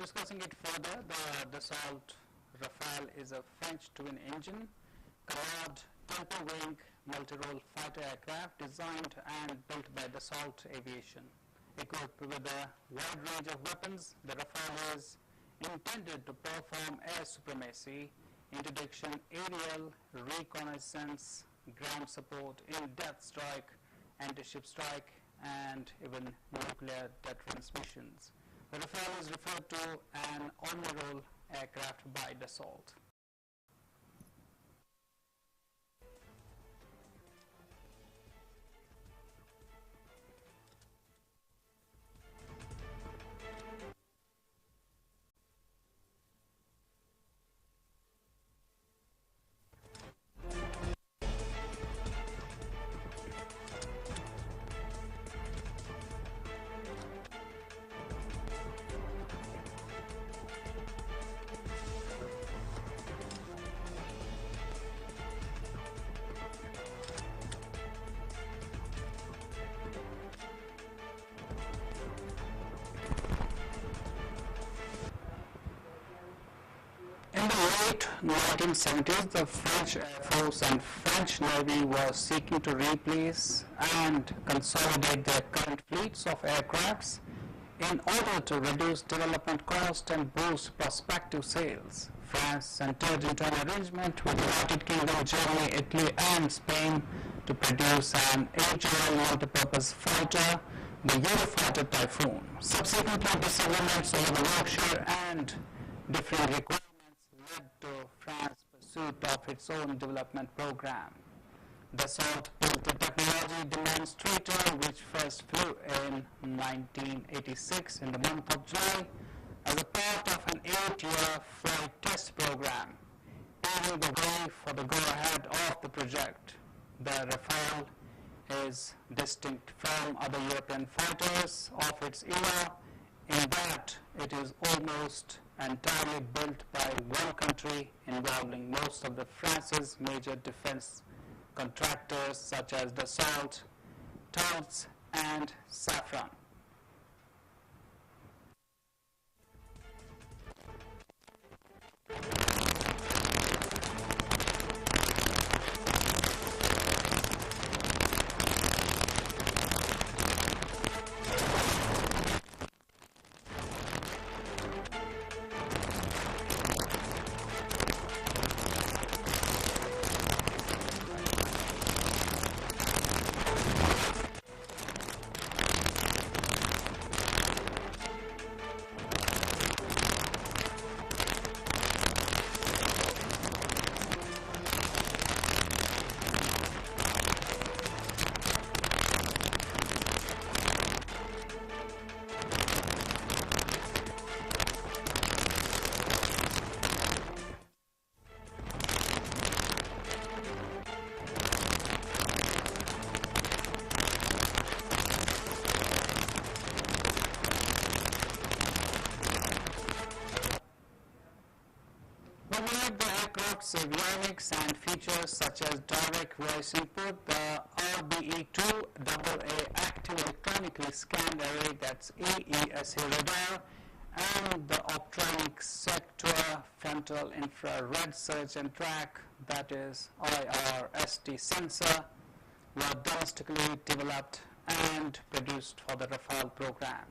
discussing it further, the Dassault Rafale is a French twin-engine, carved tempo-wing multi-role fighter aircraft designed and built by Dassault Aviation. Equipped with a wide range of weapons, the Rafale is intended to perform air supremacy, interdiction, aerial reconnaissance, ground support, in-depth strike, anti-ship strike, and even nuclear deterrence missions. The Rafale is referred to an omni-role aircraft by Dassault. In the late 1970s, the French Air Force and French Navy was seeking to replace and consolidate their current fleets of aircrafts in order to reduce development cost and boost prospective sales. France entered into an arrangement with the United Kingdom, Germany, Italy, and Spain to produce an agile multipurpose fighter, the Eurofighter Typhoon. Subsequently, disagreements over the workshare and different requirements led to France's pursuit of its own development program. Dassault built a technology demonstrator which first flew in 1986 in the month of July as a part of an 8-year flight test program, paving the way for the go-ahead of the project. The Rafale is distinct from other European fighters of its era in that it is almost entirely built by one country, involving most of the France's major defense contractors such as Dassault, Thales, and Safran. Avionics and features such as direct voice input, the RBE2 AA active electronically scanned array, that's AESA radar, and the optronic sector frontal infrared search and track, that is IRST sensor, were domestically developed and produced for the Rafale program.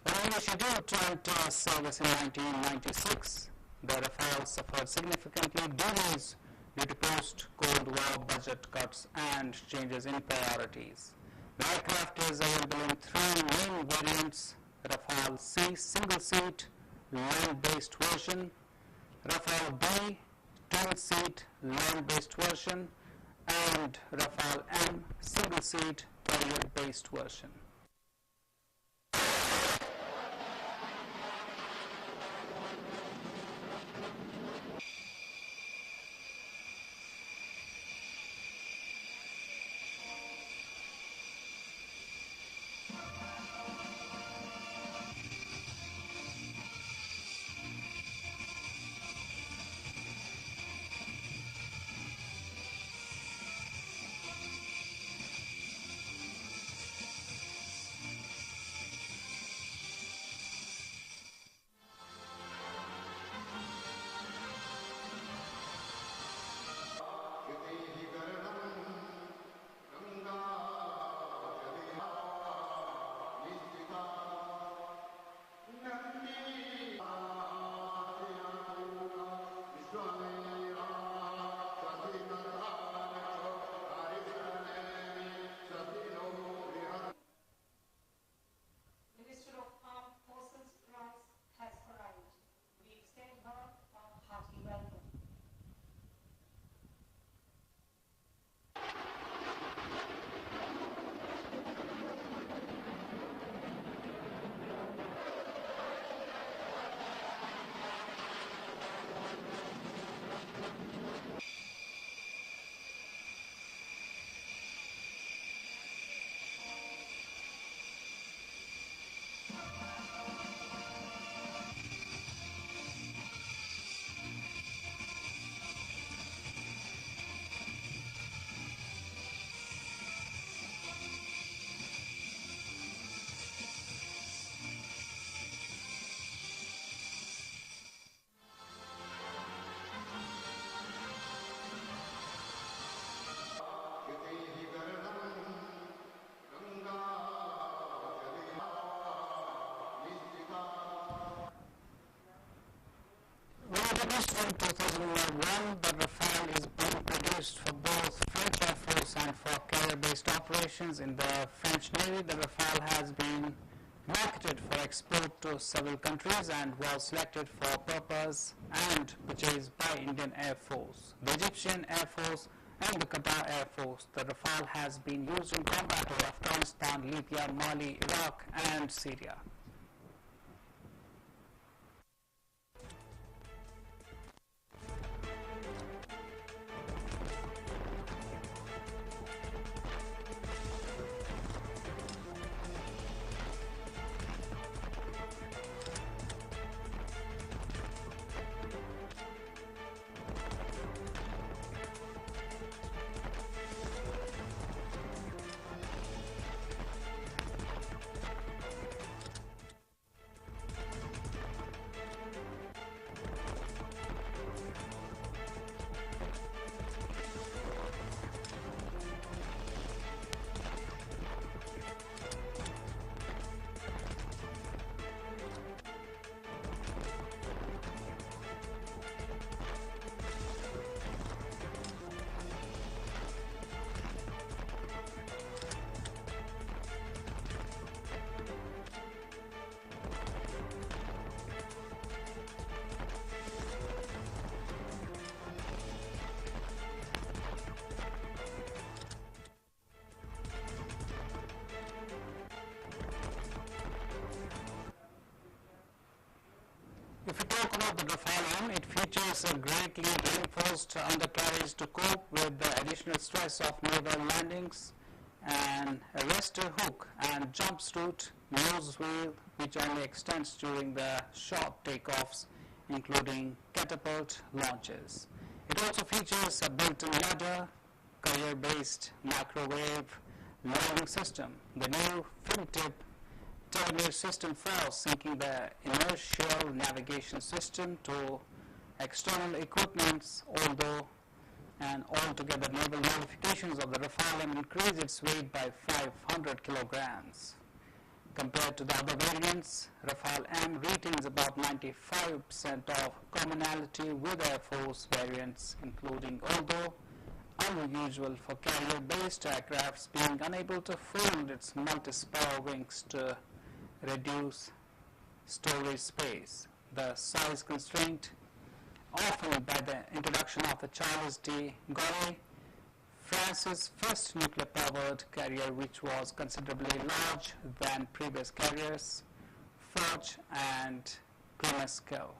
When scheduled to enter service in 1996, the Rafale suffered significantly delays due to post-Cold War budget cuts and changes in priorities. The aircraft is available in 3 main variants: Rafale C single-seat land-based version, Rafale B twin-seat land-based version, and Rafale M single-seat carrier-based version. Minister of Armed Forces Rice has arrived. We extend her a hearty welcome. Introduced in 2001, the Rafale is being produced for both French Air Force and for carrier-based operations in the French Navy. The Rafale has been marketed for export to several countries and was selected for purpose and purchased by Indian Air Force, the Egyptian Air Force and the Qatar Air Force. The Rafale has been used in combat over Afghanistan, Libya, Mali, Iraq and Syria. If we talk about the Rafale, it features a greatly reinforced undercarriage to cope with the additional stress of naval landings, and a rester hook and jumps route nose wheel which only extends during the short takeoffs, including catapult launches. It also features a built-in ladder, carrier-based microwave loading system, the new fin-tip terminal system for syncing the inertial navigation system to external equipments, although and altogether naval modifications of the Rafale increase its weight by 500 kilograms. Compared to the other variants, Rafale M retains about 95% of commonality with Air Force variants, including, although unusual for carrier-based aircrafts, being unable to fold its multi-spar wings to reduce storage space. The size constraint often by the introduction of the Charles de Gaulle, France's first nuclear-powered carrier, which was considerably larger than previous carriers, Foch and Clemenceau.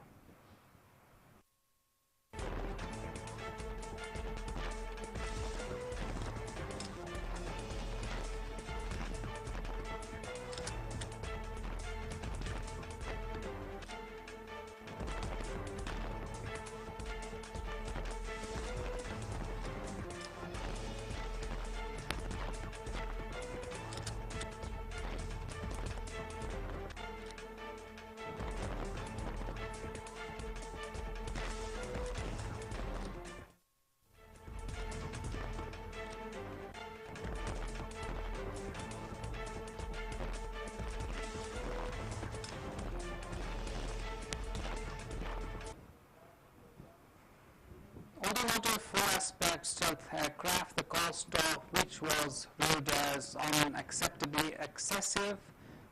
full aspect stealth aircraft, the cost of which was viewed as unacceptably excessive.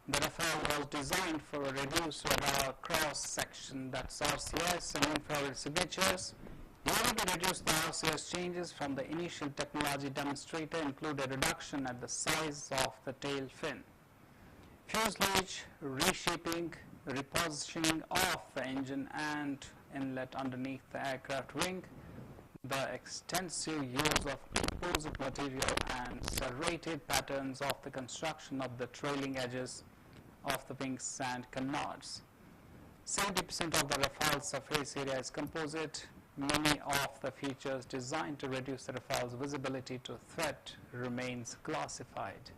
The Rafale was designed for a reduced radar cross-section, that's RCS, and infrared signatures. In order to reduce the RCS changes from the initial technology demonstrator include a reduction at the size of the tail fin, fuselage reshaping, repositioning of the engine and inlet underneath the aircraft wing, the extensive use of composite material and serrated patterns of the construction of the trailing edges of the wings and canards. 70% of the Rafale surface area is composite. Many of the features designed to reduce the Rafale's visibility to threat remains classified.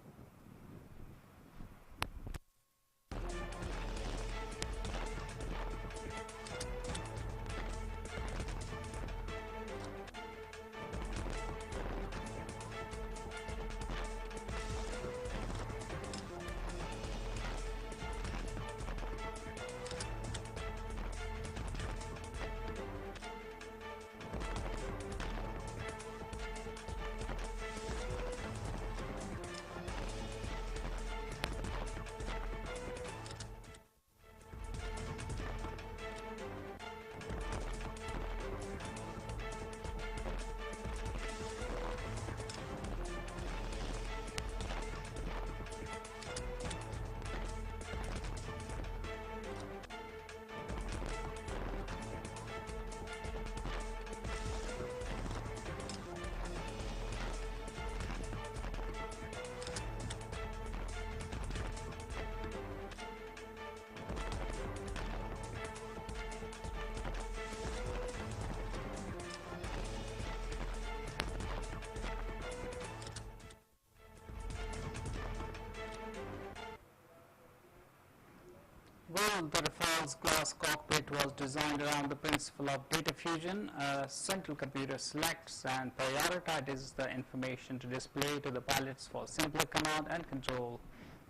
Well, the Rafale's glass cockpit was designed around the principle of data fusion. A central computer selects and prioritizes the information to display to the pilots for simpler command and control.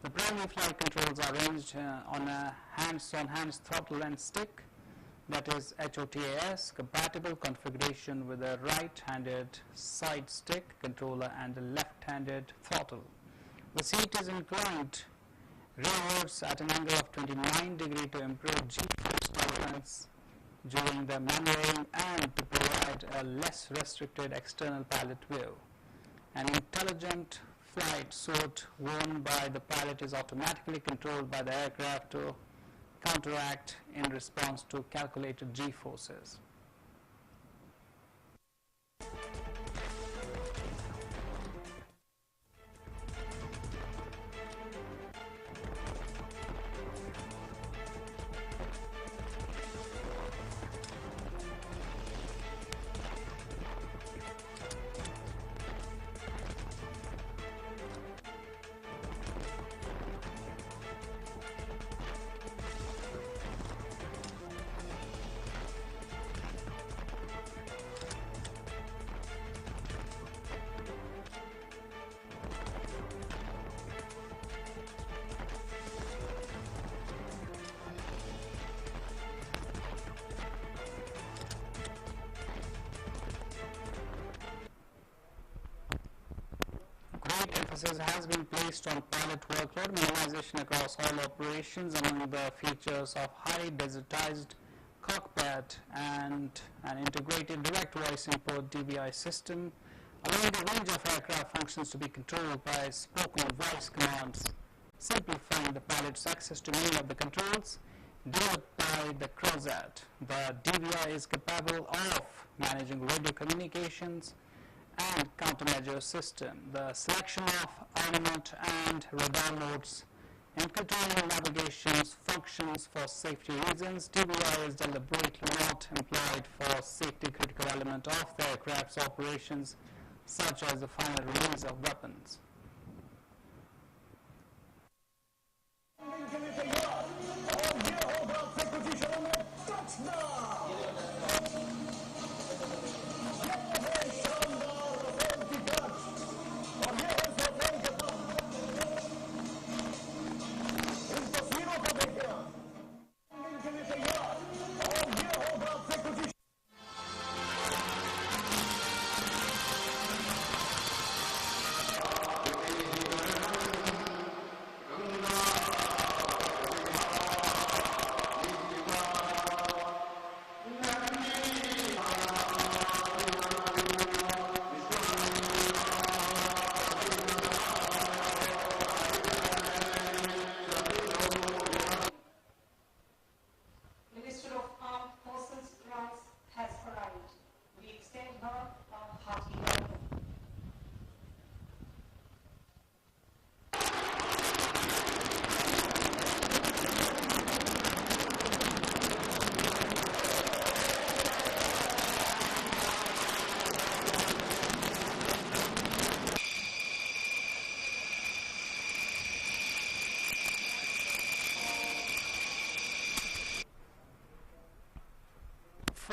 The primary flight controls are arranged on a hands throttle and stick, that is HOTAS, compatible configuration with a right-handed side stick controller and a left-handed throttle. The seat is inclined rearwards at an angle of 29 degrees to improve G-force tolerance during the maneuvering and to provide a less restricted external pilot view. An intelligent flight suit worn by the pilot is automatically controlled by the aircraft to counteract in response to calculated G-forces. Great emphasis has been placed on pilot workload minimization across all operations. Among the features of highly digitized cockpit and an integrated direct voice input DVI system, allowing a range of aircraft functions to be controlled by spoken voice commands, simplifying the pilot's access to many of the controls developed by the Crozat. The DVI is capable of managing radio communications and countermeasure system. The selection of armament and radar modes in controlling navigation's functions for safety reasons. DVI is deliberately not employed for safety critical element of the aircraft's operations, such as the final release of weapons.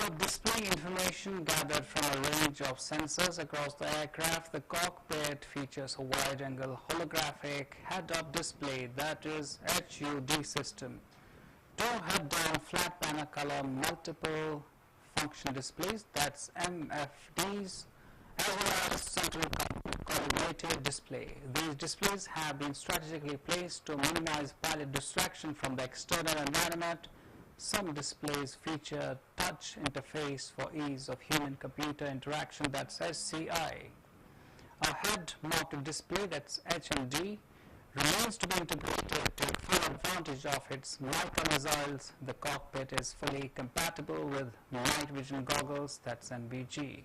With display information gathered from a range of sensors across the aircraft, the cockpit features a wide-angle holographic head-up display, that is HUD system. Two head-down flat panel color multiple function displays, that's MFDs, as well as central coordinated display. These displays have been strategically placed to minimize pilot distraction from the external environment. Some displays feature touch interface for ease of human-computer interaction, that's HCI. A head-mounted display, that's HMD, remains to be integrated to take full advantage of its micro-missiles. The cockpit is fully compatible with night vision goggles, that's NVG.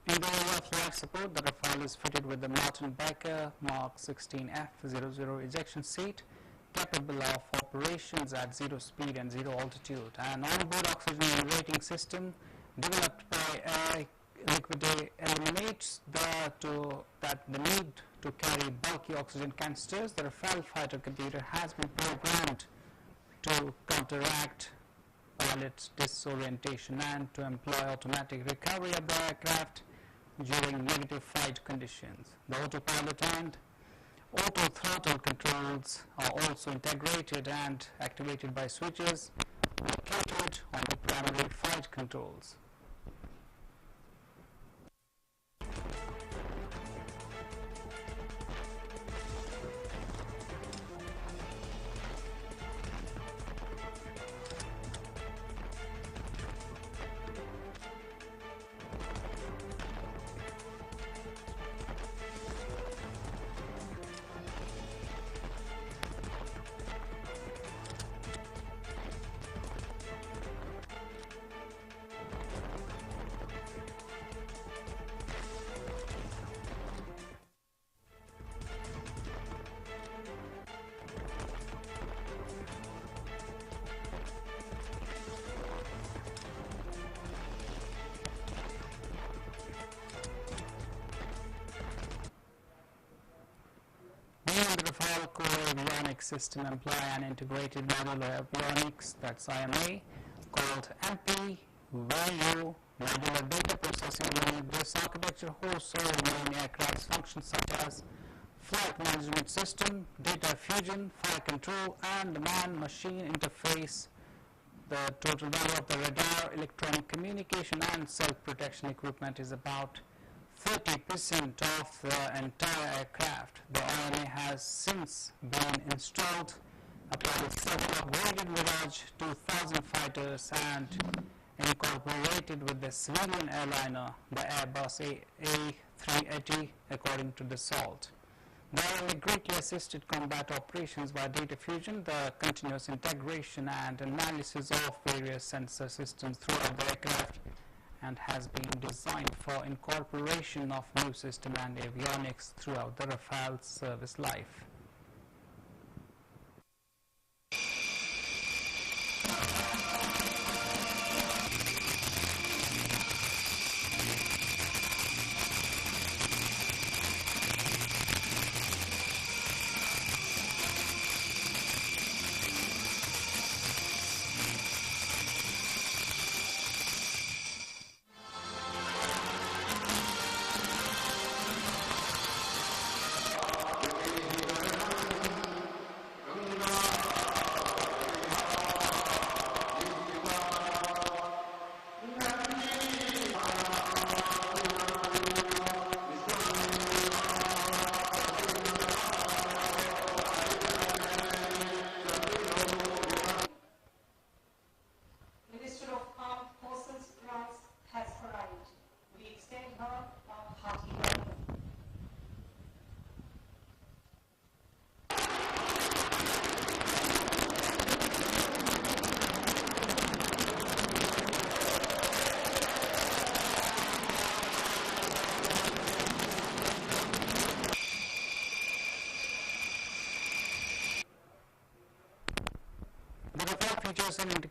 In the area of flight support, the Rafale is fitted with the Martin Baker Mark 16F00 ejection seat, capable of operations at 0 speed and 0 altitude. An onboard oxygen rating system developed by Air Liquide eliminates the need to carry bulky oxygen canisters. The Rafale fighter computer has been programmed to counteract pilot disorientation and to employ automatic recovery of the aircraft during negative flight conditions. The autopilot and auto throttle controls are also integrated and activated by switches located on the primary flight controls. The Rafale core avionics system employ an integrated modular avionics, that's IMA, called MP value modular data processing unit. This architecture hosts all main aircraft functions such as flight management system, data fusion, flight control, and the man-machine interface. The total value of the radar, electronic communication, and self-protection equipment is about 30% of the entire aircraft. The IMA has since been installed upon several upgraded Mirage 2000 fighters and incorporated with the civilian airliner, the Airbus A380, according to the SALT. The IMA greatly assisted combat operations by data fusion, the continuous integration and analysis of various sensor systems throughout the aircraft, and has been designed for incorporation of new system and avionics throughout the Rafale service life.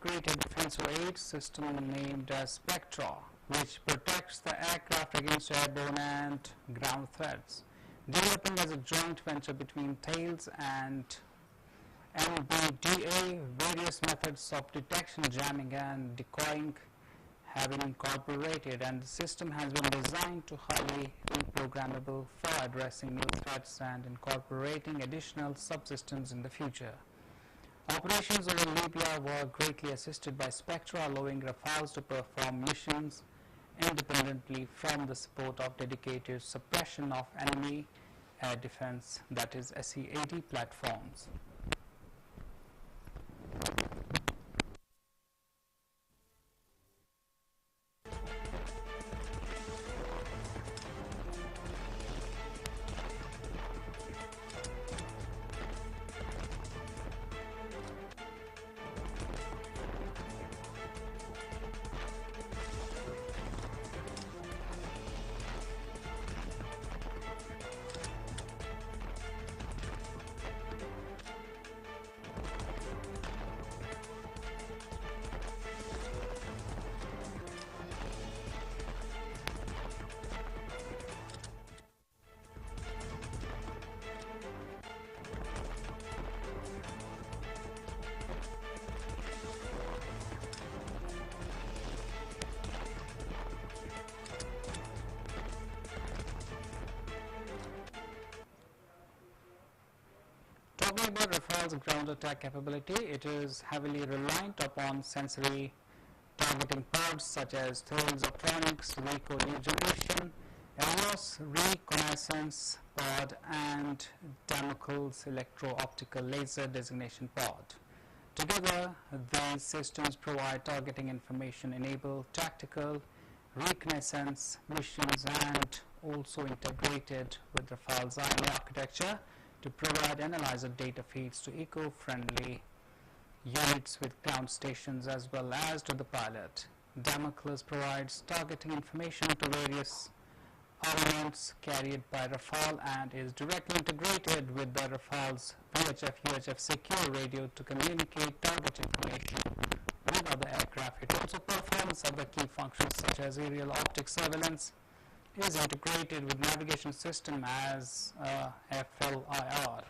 integrated defensive aid system named as Spectra, which protects the aircraft against airborne and ground threats. Developing as a joint venture between Thales and MBDA, various methods of detection, jamming and decoying have been incorporated, and the system has been designed to highly reprogrammable for addressing new threats and incorporating additional subsystems in the future. Operations over Libya were greatly assisted by Spectra, allowing Rafales to perform missions independently from the support of dedicated suppression of enemy air defense, that is SEAD platforms. Talking about Rafale's ground attack capability, it is heavily reliant upon sensory targeting pods such as Thales Optronics, RICO New Generation, EOS Reconnaissance Pod, and Damocles Electro-Optical Laser Designation Pod. Together, these systems provide targeting information, enable tactical reconnaissance missions, and also integrated with Rafale's IMA architecture to provide analyzer data feeds to eco-friendly units with ground stations as well as to the pilot. Damocles provides targeting information to various armaments carried by Rafale and is directly integrated with the Rafale's VHF-UHF secure radio to communicate target information with other aircraft. It also performs other key functions such as aerial optic surveillance, is integrated with navigation system as FLIR.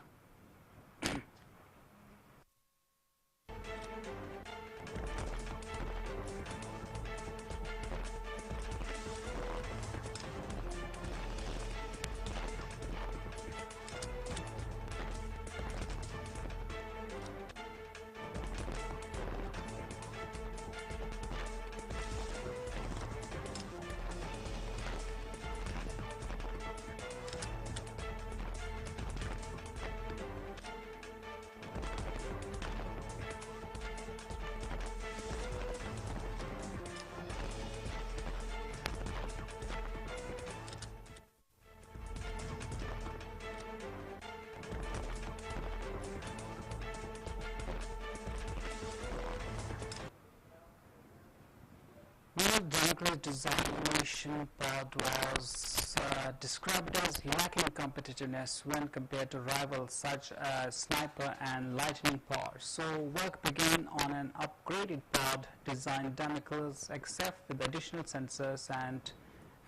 Damocles design mission pod was described as lacking competitiveness when compared to rivals such as Sniper and Lightning pods. So work began on an upgraded pod designed Damocles except with additional sensors and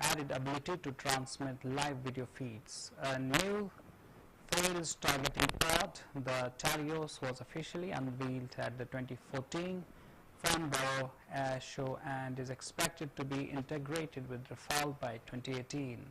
added ability to transmit live video feeds. A new Thales targeting pod, the Talios, was officially unveiled at the 2014 Farnborough Air Show and is expected to be integrated with Rafale by 2018.